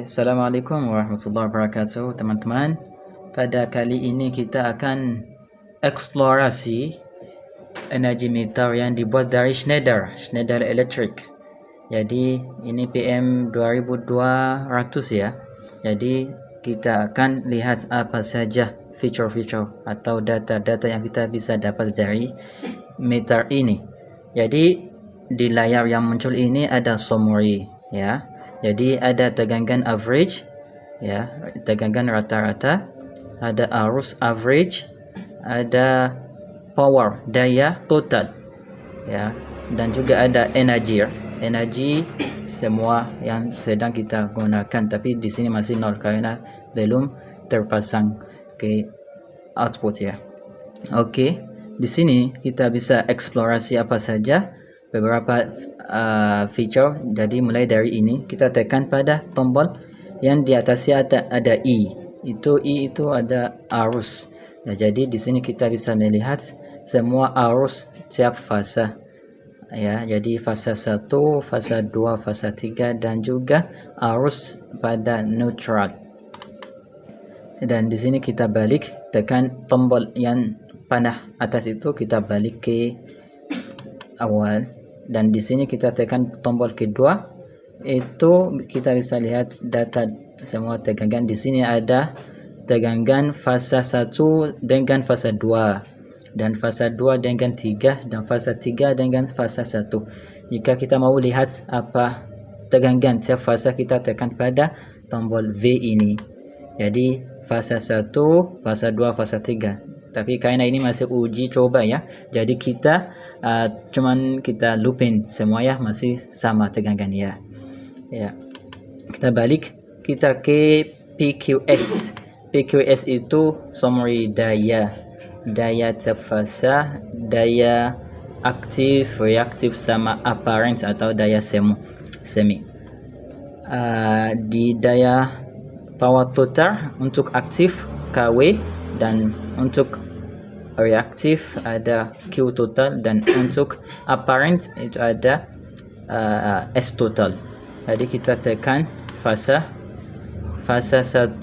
Assalamualaikum warahmatullahi wabarakatuh teman-teman. Pada kali ini kita akan eksplorasi energi meter yang dibuat dari Schneider Electric. Jadi ini PM 2200 ya. Jadi kita akan lihat apa saja feature-feature atau data-data yang kita bisa dapat dari meter ini. Jadi di layar yang muncul ini ada summary ya. Jadi ada tegangan average ya, tegangan rata-rata, ada arus average, ada power daya total ya, dan juga ada energi semua yang sedang kita gunakan, tapi di sini masih nol karena belum terpasang ke output ya. Oke, di sini kita bisa eksplorasi apa saja beberapa feature. Jadi mulai dari ini kita tekan pada tombol yang di atasnya ada E. E itu ada arus. Ya, jadi di sini kita bisa melihat semua arus tiap fase. Ya, jadi fase 1, fase 2, fase 3 dan juga arus pada neutral. Dan di sini kita balik, tekan tombol yang panah atas itu, kita balik ke awal. Dan di sini kita tekan tombol kedua, itu kita bisa lihat data semua tegangan. Di sini ada tegangan fase 1 dengan fase 2, dan fase 2 dengan 3, dan fase 3 dengan fase 1. Jika kita mau lihat apa tegangan tiap fase, kita tekan pada tombol V ini. Jadi fase 1, fase 2, fase 3. Tapi karena ini masih uji coba ya, jadi kita cuman kita looping semua ya, masih sama tegangan ya. Ya, kita balik, kita ke PQS. PQS itu summary daya tiap fase, daya aktif, reaktif, sama apparent atau daya semi. Di daya power total untuk aktif KW, dan untuk reaktif ada Q total, dan untuk apparent itu ada S total. Jadi kita tekan fase 1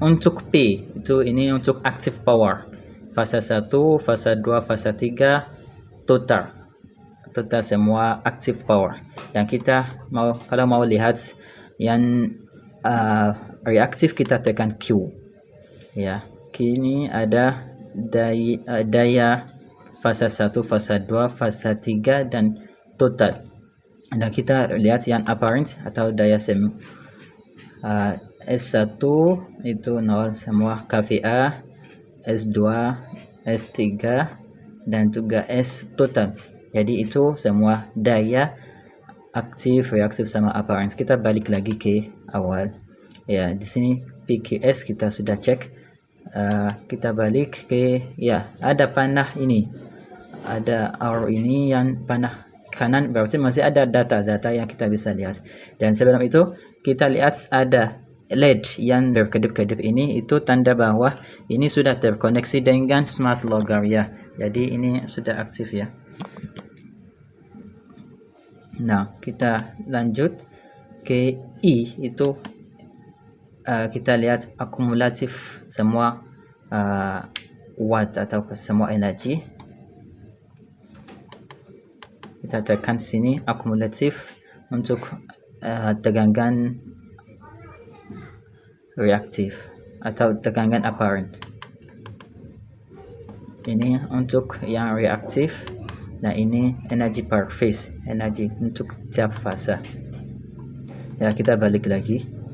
untuk P, itu ini untuk active power. Fase 1, fase 2, fase 3 total semua active power. Dan kita kalau mau lihat yang reaktif, kita tekan Q ya. Kini ada daya fase 1, fase 2, fase 3 dan total. Dan kita lihat yang apparent atau daya semi. S1 itu 0 semua, KVA, S2, S3 dan juga S total. Jadi itu semua daya aktif, reaktif sama apparent. Kita balik lagi ke awal. Ya, di sini PQS kita sudah cek. Kita balik ke ya, ada panah ini, ada arrow ini yang panah kanan, berarti masih ada data yang kita bisa lihat. Dan sebelum itu kita lihat ada LED yang berkedip-kedip ini, itu tanda bahwa ini sudah terkoneksi dengan smart logger ya. Jadi ini sudah aktif ya. Nah, kita lanjut ke E, itu kita lihat akumulatif semua watt atau semua energi. Kita tekan sini akumulatif untuk tegangan reaktif atau tegangan apparent. Ini untuk yang reaktif. Nah, ini energi per phase, energi untuk tiap fase. Ya, kita balik lagi.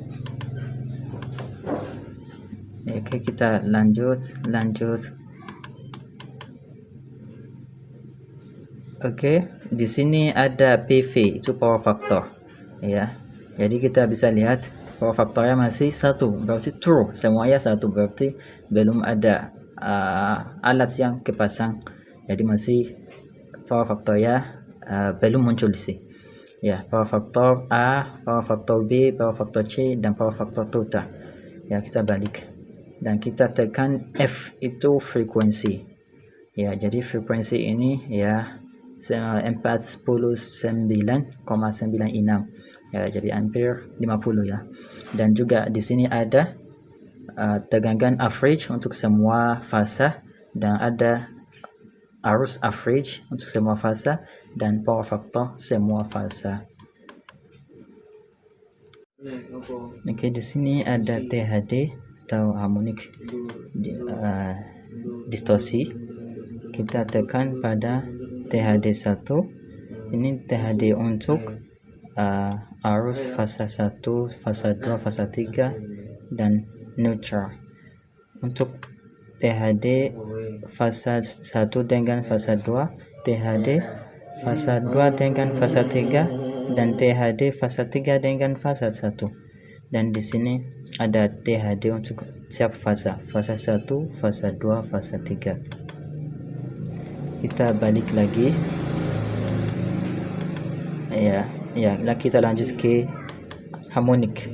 Oke, kita lanjut. Oke, di sini ada PV, itu power factor ya. Jadi kita bisa lihat power factornya masih 1, berarti true, semuanya 1, berarti belum ada alat yang kepasang. Jadi masih power factornya belum muncul di sini ya. Power factor A, power factor B, power factor C, dan power factor total ya. Kita balik dan kita tekan F, itu frekuensi ya. Jadi frekuensi ini ya 49,96 ya, jadi ampere 50 ya. Dan juga di sini ada tegangan average untuk semua fasa, dan ada arus average untuk semua fasa, dan power factor semua fasa. Oke, di sini ada THD atau harmonic distorsi. Kita tekan pada THD 1. Ini THD untuk arus fasa 1, fasa 2, fasa 3 dan neutral. Untuk THD fasa 1 dengan fasa 2, THD fasa 2 dengan fasa 3, dan THD fasa 3 dengan fasa 1. Dan di sini ada THD untuk setiap fasa 1, fasa 2, fasa 3. Kita balik lagi. Ya, kita lanjut ke harmonik.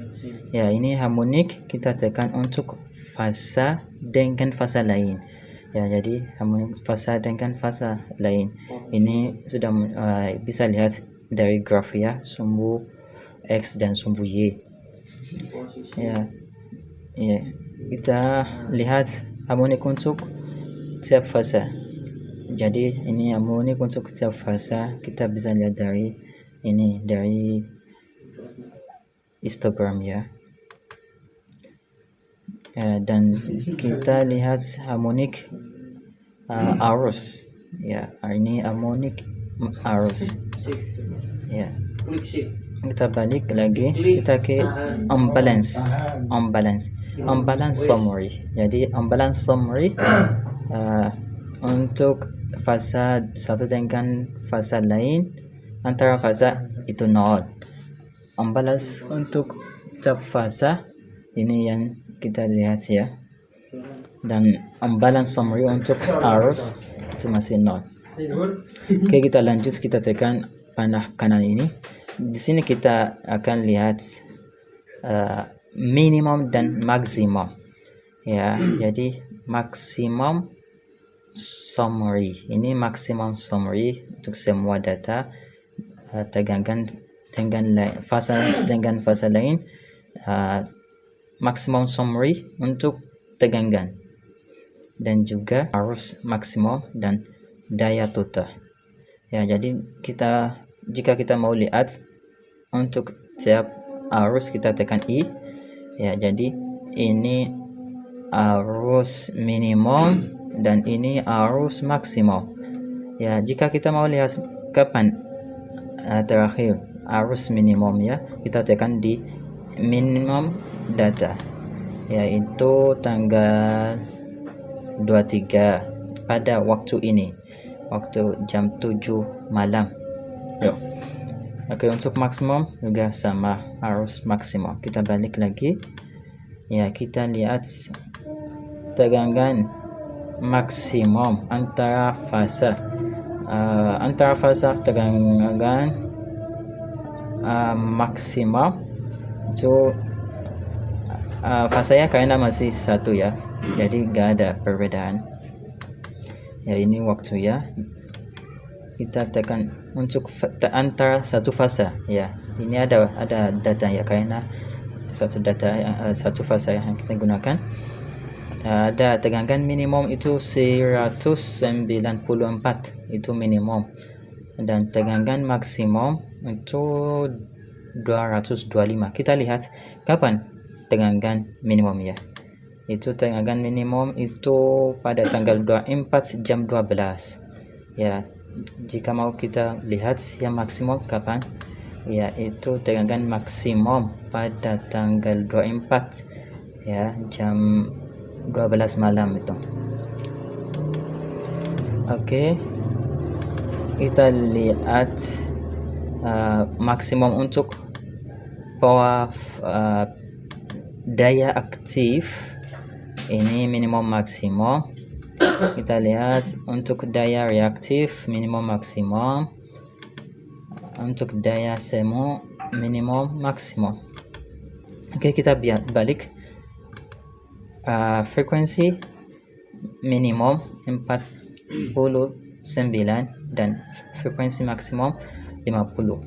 Ya, ini harmonik kita tekan untuk fasa dengan fasa lain. Ya, jadi harmonik fasa dengan fasa lain. Ini sudah bisa lihat dari graf ya, sumbu X dan sumbu Y. Ya, kita lihat harmonik untuk setiap fasa. Jadi ini harmonik untuk setiap fasa. Kita bisa lihat dari histogram ya. Dan kita lihat harmonik arus ya, ini harmonik arus ya. Kita balik lagi, kita ke unbalance summary. Jadi unbalance summary untuk fasa 1 dengan fasa lain, antara fasa itu 0. Unbalance untuk setiap fasa, ini yang kita lihat ya. Dan unbalance summary untuk arus itu masih 0. Oke, kita lanjut, kita tekan panah kanan ini. Di sini kita akan lihat minimum dan maksimum ya. Jadi maksimum summary, ini maksimum summary untuk semua data tegangan dengan fasa dengan fasa lain, maksimum summary untuk tegangan, dan juga arus maksimum dan daya total ya. Jadi jika kita mau lihat untuk setiap arus, kita tekan I ya. Jadi ini arus minimum dan ini arus maksimum ya. Jika kita mau lihat kapan terakhir arus minimum ya, kita tekan di minimum data, yaitu tanggal 23 pada waktu ini, waktu jam 7 malam. Oke, untuk maksimum juga sama, arus maksimum. Kita balik lagi ya, kita lihat tegangan maksimum antara fasa tegangan maksimum itu fasanya karena masih 1 ya, jadi gak ada perbedaan ya. Ini waktu ya, kita tekan untuk antara satu fasa ya. Ini ada data ya, karena satu fasa yang kita gunakan. Ada tegangan minimum itu 194, itu minimum, dan tegangan maksimum itu 225. Kita lihat kapan tegangan minimum ya. Itu tegangan minimum itu pada tanggal 24 jam 12 ya. Jika mau kita lihat yang maksimum kapan ya, itu tegangan maksimum pada tanggal 24 ya, jam 12 malam itu. Oke, kita lihat maksimum untuk power daya aktif, ini minimum maksimum. Kita lihat untuk daya reaktif minimum maksimum, untuk daya semu minimum maksimum. Oke, kita balik. Frekuensi minimum 49 dan frekuensi maksimum 50.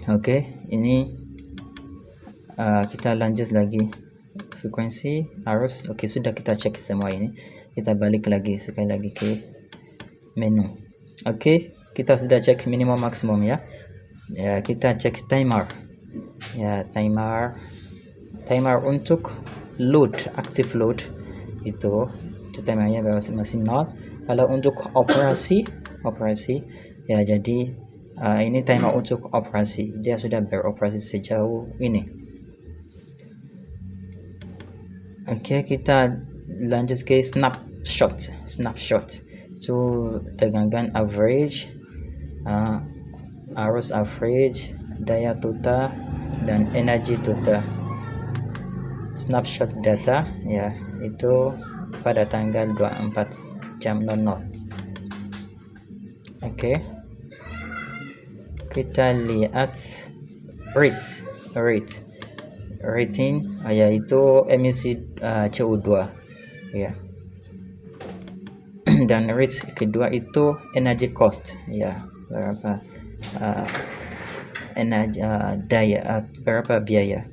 Okey, ini kita lanjut lagi frekuensi, arus. Okey, sudah kita cek semua ini. Kita balik lagi sekali lagi ke menu. Okey, kita sudah cek minimum maksimum ya. Ya, kita cek timer. Ya, timer untuk load, active load itu timernya masih 0. Kalau untuk operasi ya, jadi ini timer untuk operasi, dia sudah beroperasi sejauh ini. Oke, kita lanjut ke snapshot itu tegangan average, arus average, daya total, dan energi total. Snapshot data ya, itu pada tanggal 24 jam 00. Oke, kita lihat rating yaitu emisi CO2 ya. Dan rate kedua itu energy cost ya, berapa energi berapa biaya.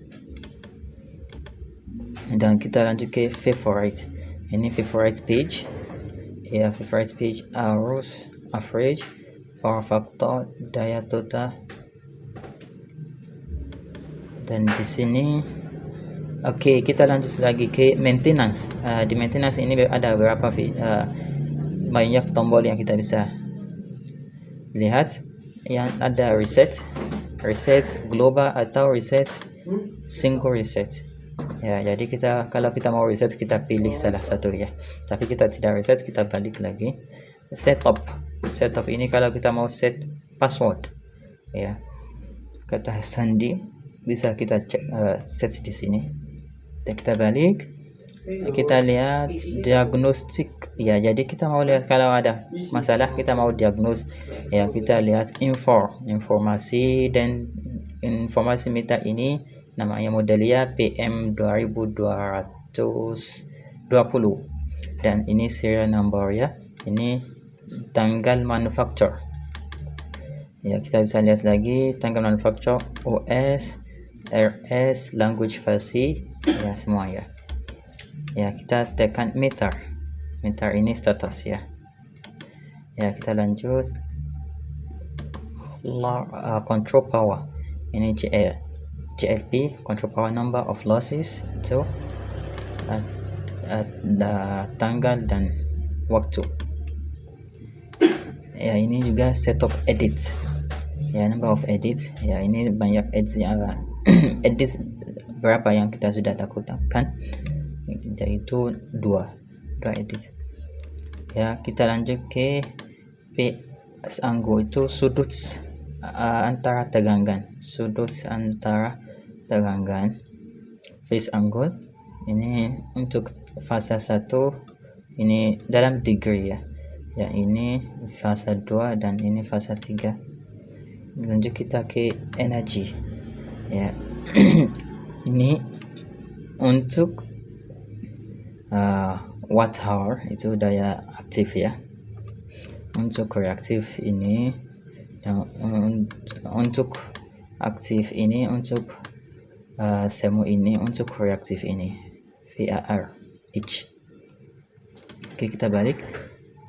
Dan kita lanjut ke favorite. Ini favorite page ya, favorite page arus average, power factor, daya total. Dan di sini oke, kita lanjut lagi ke maintenance. Di maintenance ini ada beberapa banyak tombol yang kita bisa lihat. Yang ada reset global atau reset single reset ya. Jadi kalau kita mau reset, kita pilih salah satu ya. Tapi kita tidak reset, kita balik lagi. Setup ini kalau kita mau set password ya, kata sandi bisa kita set di sini. Dan kita balik, kita lihat diagnostik ya. Jadi kita mau lihat kalau ada masalah, kita mau diagnose ya, kita lihat informasi. Dan informasi meter ini namanya modelnya PM 2220, dan ini serial number ya. Ini tanggal manufacture ya, kita bisa lihat lagi tanggal manufacture, OS, RS, language versi ya, semua ya. Ya, kita tekan meter ini status ya. Ya, kita lanjut control power. Ini GLP, control power number of losses itu tanggal dan waktu ya. Ini juga setup edit ya, number of edits ya. Ini banyak edits edit berapa yang kita sudah lakukan, yaitu dua edit ya. Kita lanjut ke phase angle, itu sudut antara tegangan, phase angle. Ini untuk fase 1, ini dalam degree ya. Ya, ini fase 2 dan ini fase 3. Lanjut kita ke energi ya. Ini untuk watt hour, itu daya aktif ya. Untuk reaktif ini untuk aktif ini, untuk semu ini, untuk reaktif ini VAR each. Oke, kita balik,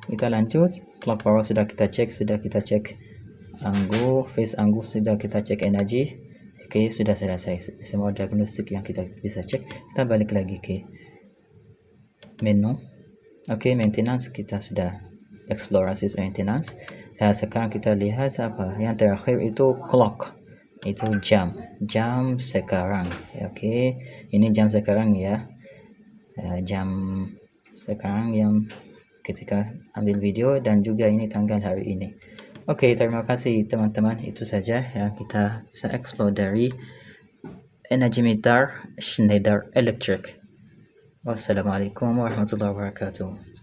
kita lanjut. Clock power sudah kita cek angle, phase angle sudah kita cek, energi. Oke, sudah selesai semua diagnostik yang kita bisa cek. Kita balik lagi ke menu. Oke, maintenance kita sudah eksplorasi maintenance ya. Sekarang kita lihat apa yang terakhir, itu clock, itu jam sekarang ya. Oke, ini jam sekarang ya. Jam sekarang yang ketika ambil video, dan juga ini tanggal hari ini. Oke, terima kasih teman-teman. Itu saja yang kita bisa explore dari energy meter Schneider Electric. Wassalamualaikum warahmatullahi wabarakatuh.